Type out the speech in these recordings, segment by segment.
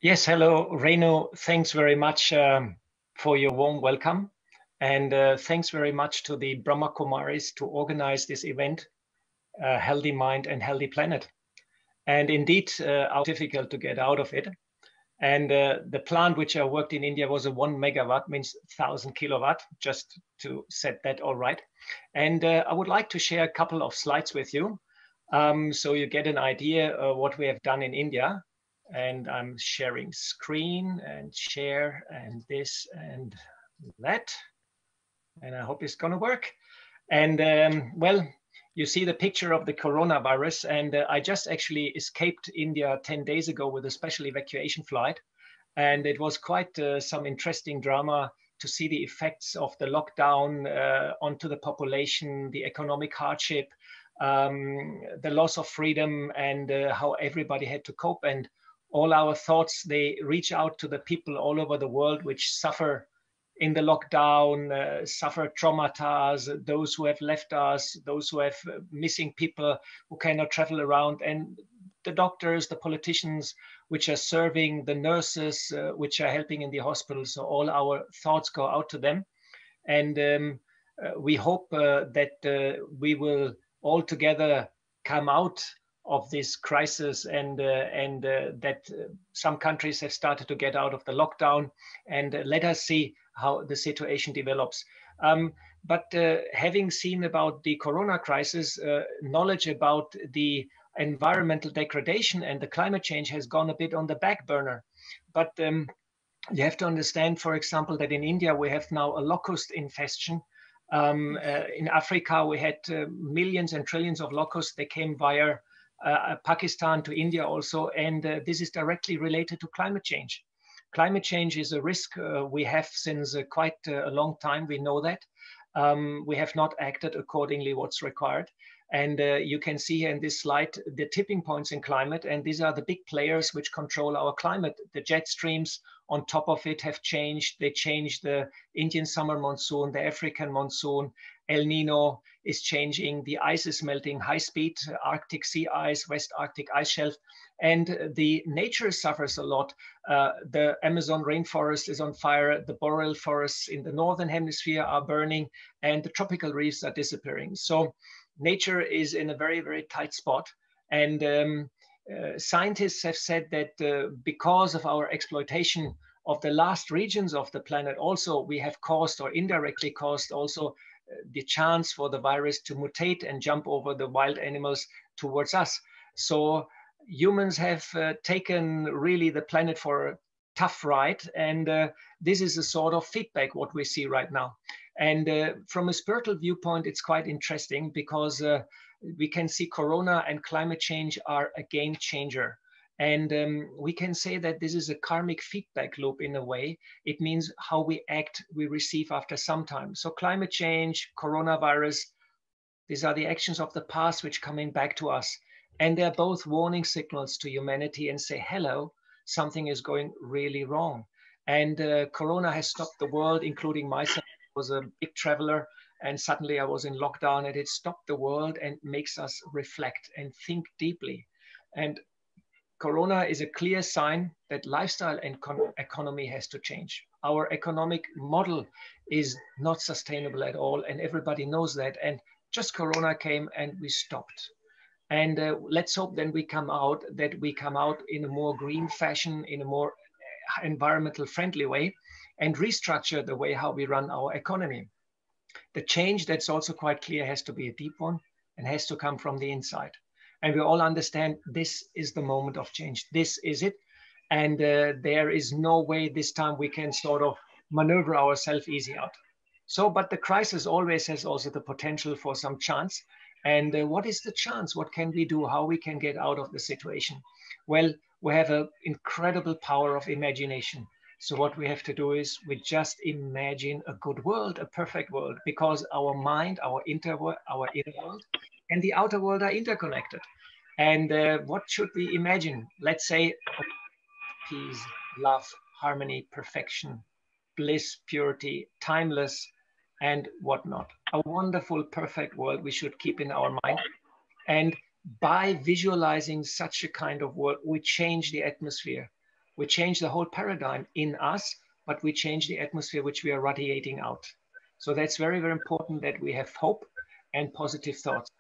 Yes, hello, Reno. Thanks very much for your warm welcome. And thanks very much to the Brahma Kumaris to organize this event, Healthy Mind and Healthy Planet. And indeed, difficult to get out of it. And the plant which I worked in India was a 1 megawatt, means 1,000 kilowatt, just to set that all right. And I would like to share a couple of slides with you so you get an idea of what we have done in India. And I'm sharing screen and share and this and that. And I hope it's going to work. And well, you see the picture of the coronavirus. And I just actually escaped India 10 days ago with a special evacuation flight. And it was quite some interesting drama to see the effects of the lockdown onto the population, the economic hardship, the loss of freedom, and how everybody had to cope. And all our thoughts, they reach out to the people all over the world which suffer in the lockdown, suffer traumatized, those who have left us, those who have missing people who cannot travel around, and the doctors, the politicians which are serving, the nurses which are helping in the hospitals. So all our thoughts go out to them. And we hope that we will all together come out of this crisis, and that some countries have started to get out of the lockdown, and let us see how the situation develops. But having seen about the corona crisis, knowledge about the environmental degradation and the climate change has gone a bit on the back burner. But you have to understand, for example, that in India we have now a locust infestation. In Africa we had millions and trillions of locusts. They came via Pakistan to India also, and this is directly related to climate change. Climate change is a risk we have since quite a long time. We know that. We have not acted accordingly what's required. And you can see here in this slide the tipping points in climate, and these are the big players which control our climate. The jet streams on top of it have changed. They changed the Indian summer monsoon, the African monsoon. El Nino is changing. The ice is melting, high speed, Arctic sea ice, West Arctic ice shelf. And the nature suffers a lot. The Amazon rainforest is on fire. The boreal forests in the northern hemisphere are burning, and the tropical reefs are disappearing. So nature is in a very, very tight spot. And scientists have said that because of our exploitation of the last regions of the planet, also we have caused, or indirectly caused also, the chance for the virus to mutate and jump over the wild animals towards us. So humans have taken really the planet for a tough ride, and this is a sort of feedback what we see right now. And from a spiritual viewpoint, it's quite interesting because we can see corona and climate change are a game changer. And we can say that this is a karmic feedback loop in a way. It means how we act, we receive after some time. So climate change, coronavirus, these are the actions of the past which coming back to us. And they're both warning signals to humanity and say, hello, something is going really wrong. And corona has stopped the world, including myself. I was a big traveler, and suddenly I was in lockdown, and it stopped the world and makes us reflect and think deeply. And corona is a clear sign that lifestyle and economy has to change. Our economic model is not sustainable at all, and everybody knows that. And just corona came and we stopped. And let's hope then we come out in a more green fashion, in a more environmental friendly way, and restructure the way how we run our economy. The change that's also quite clear has to be a deep one and has to come from the inside. And we all understand this is the moment of change. This is it. And there is no way this time we can sort of maneuver ourselves easy out. So, but the crisis always has also the potential for some chance. And what is the chance? What can we do? How we can get out of the situation? Well, we have an incredible power of imagination. So what we have to do is we just imagine a good world, a perfect world, because our mind, our inner world, and the outer world are interconnected. And what should we imagine? Let's say peace, love, harmony, perfection, bliss, purity, timeless, and whatnot. A wonderful, perfect world we should keep in our mind. And by visualizing such a kind of world, we change the atmosphere. We change the whole paradigm in us, but we change the atmosphere which we are radiating out. So that's very, very important that we have hope and positive thoughts.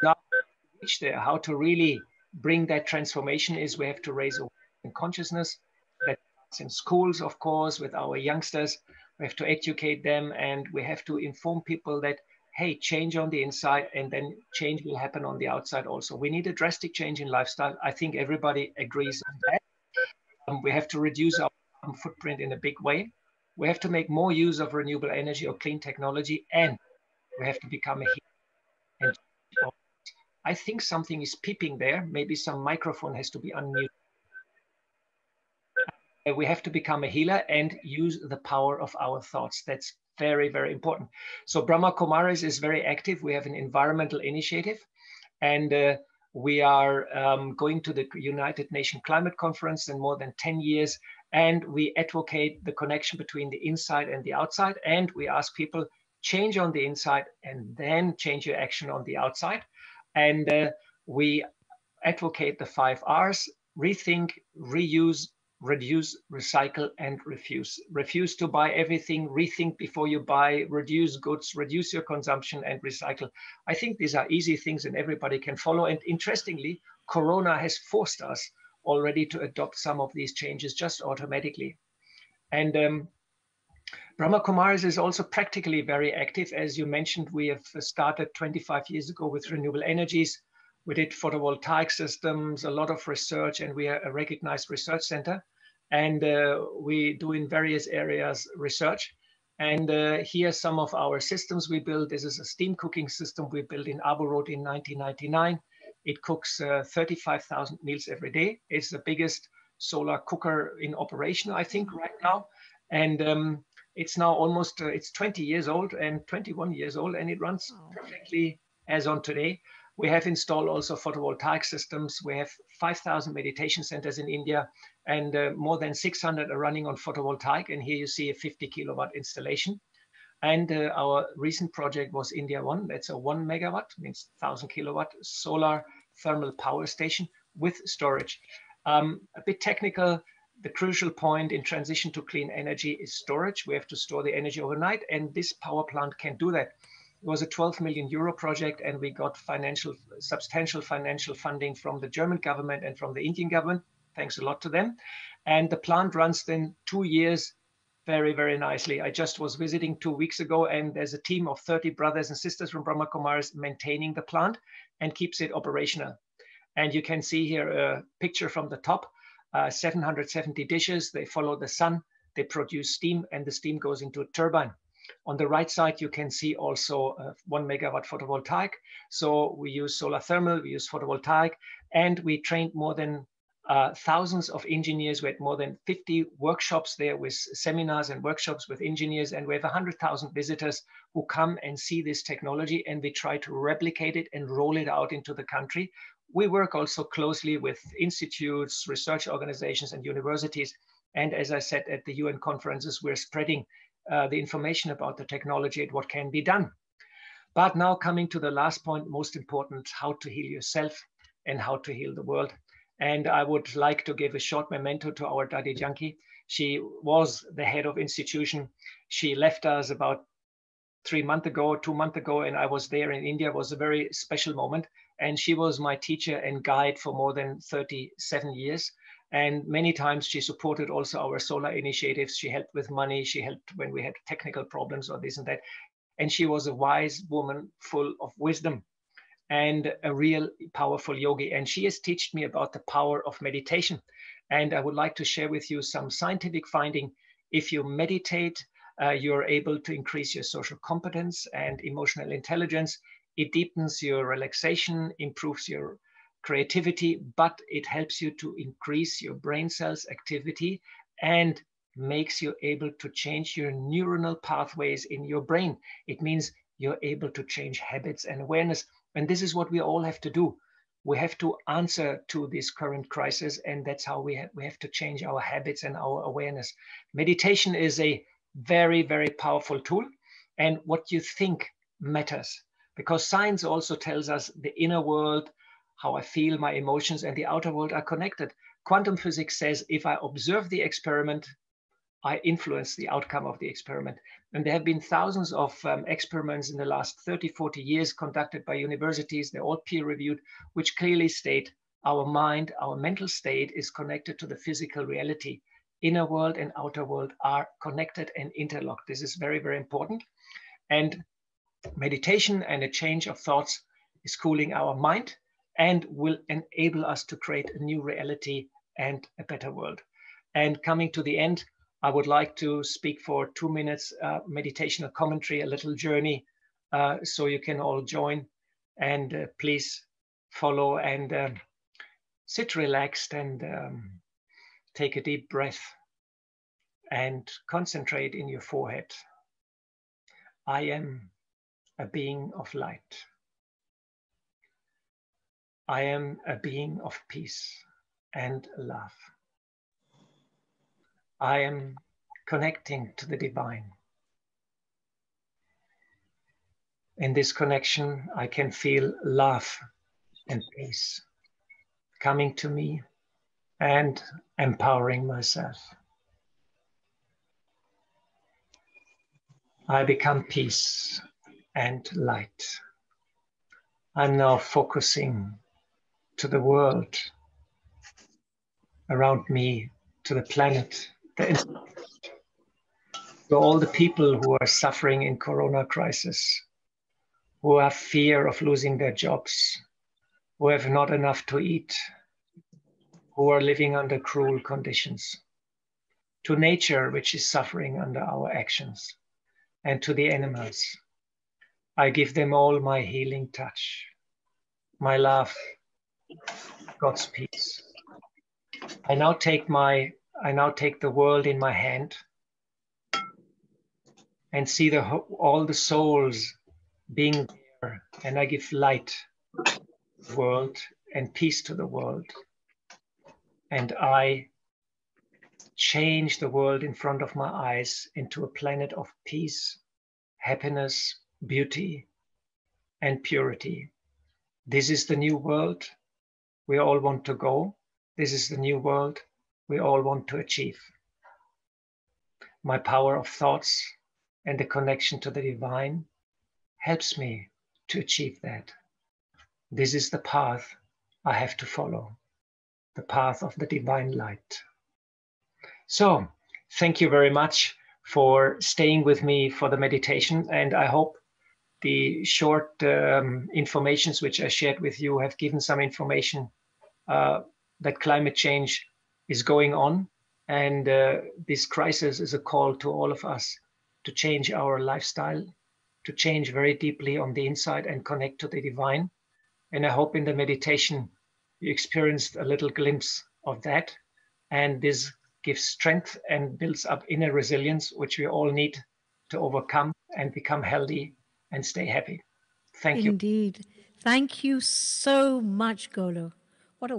Now, to reach there, how to really bring that transformation is we have to raise awareness and consciousness. That starts in schools, of course, with our youngsters. We have to educate them, and we have to inform people that, hey, change on the inside, and then change will happen on the outside also. We need a drastic change in lifestyle. I think everybody agrees on that. We have to reduce our footprint in a big way. We have to make more use of renewable energy or clean technology, and we have to become a healer. And I think something is peeping there. Maybe some microphone has to be unmuted. We have to become a healer and use the power of our thoughts. That's very, very important. So Brahma Kumaris is very active. We have an environmental initiative, and we are going to the United Nations Climate Conference in more than 10 years. And we advocate the connection between the inside and the outside. And we ask people, change on the inside and then change your action on the outside. And we advocate the 5 R's: rethink, reuse, reduce, recycle, and refuse. Refuse to buy everything, rethink before you buy, reduce goods, reduce your consumption, and recycle. I think these are easy things and everybody can follow. And interestingly, Corona has forced us already to adopt some of these changes just automatically. And Brahma Kumaris is also practically very active. As you mentioned, we have started 25 years ago with renewable energies. We did photovoltaic systems, a lot of research, and we are a recognized research center. And we do in various areas research. And here are some of our systems we built. This is a steam cooking system we built in Abu Road in 1999. It cooks 35,000 meals every day. It's the biggest solar cooker in operation, I think, right now. And it's now almost, it's 20 years old and 21 years old, and it runs perfectly as on today. We have installed also photovoltaic systems. We have 5,000 meditation centers in India, and more than 600 are running on photovoltaic. And here you see a 50 kilowatt installation. And our recent project was India One. That's a 1 megawatt, means 1,000 kilowatt solar thermal power station with storage. A bit technical. The crucial point in transition to clean energy is storage. We have to store the energy overnight, and this power plant can do that. It was a 12 million euro project, and we got substantial financial funding from the German government and from the Indian government. Thanks a lot to them. And the plant runs then 2 years very, very nicely. I just was visiting 2 weeks ago, and there's a team of 30 brothers and sisters from Brahma Kumaris maintaining the plant and keeps it operational. And you can see here a picture from the top, 770 dishes. They follow the sun, they produce steam, and the steam goes into a turbine. On the right side, you can see also 1 megawatt photovoltaic. So we use solar thermal, we use photovoltaic, and we trained more than thousands of engineers. We had more than 50 workshops there with seminars and workshops with engineers, and we have 100,000 visitors who come and see this technology, and we try to replicate it and roll it out into the country. We work also closely with institutes, research organizations, and universities. And as I said at the UN conferences, we're spreading the information about the technology and what can be done. But now coming to the last point, most important, how to heal yourself and how to heal the world. And I would like to give a short memento to our Dadi Janki. She was the head of institution. She left us about 2 months ago, and I was there in India. It was a very special moment. And she was my teacher and guide for more than 37 years. And many times she supported also our solar initiatives. She helped with money. She helped when we had technical problems or this and that. And she was a wise woman full of wisdom and a real powerful yogi. And she has taught me about the power of meditation. And I would like to share with you some scientific finding. If you meditate, you're able to increase your social competence and emotional intelligence. It deepens your relaxation, improves your creativity, but it helps you to increase your brain cells activity and makes you able to change your neuronal pathways in your brain. It means you're able to change habits and awareness. And this is what we all have to do. We have to answer to this current crisis, and that's how we have to change our habits and our awareness. Meditation is a very, very powerful tool, and what you think matters, because science also tells us the inner world, how I feel, my emotions, and the outer world are connected. quantum physics says if I observe the experiment, I influence the outcome of the experiment. And there have been thousands of experiments in the last 30, 40 years conducted by universities. They're all peer-reviewed, which clearly state our mind, our mental state is connected to the physical reality. Inner world and outer world are connected and interlocked. This is very, very important. And meditation and a change of thoughts is cooling our mind and will enable us to create a new reality and a better world. And coming to the end, I would like to speak for 2 minutes, meditational commentary, a little journey, so you can all join. And please follow and sit relaxed and take a deep breath and concentrate in your forehead. I am a being of light. I am a being of peace and love. I am connecting to the divine. In this connection, I can feel love and peace coming to me and empowering myself. I become peace and light. I'm now focusing to the world around me, to the planet, to all the people who are suffering in Corona crisis, who have fear of losing their jobs, who have not enough to eat, who are living under cruel conditions, to nature, which is suffering under our actions, and to the animals. I give them all my healing touch, my love, God's peace. I now take the world in my hand and see all the souls being there, and I give light to the world and peace to the world. And I change the world in front of my eyes into a planet of peace, happiness, beauty, and purity. This is the new world we all want to go. This is the new world we all want to achieve. My power of thoughts and the connection to the divine helps me to achieve that. This is the path I have to follow, the path of the divine light. So, thank you very much for staying with me for the meditation, and I hope the short informations which I shared with you have given some information that climate change is going on, and this crisis is a call to all of us to change our lifestyle, to change very deeply on the inside and connect to the divine. And I hope in the meditation you experienced a little glimpse of that, and this gives strength and builds up inner resilience, which we all need to overcome and become healthy and stay happy. Thank you. Indeed. Thank you so much, Golo. What a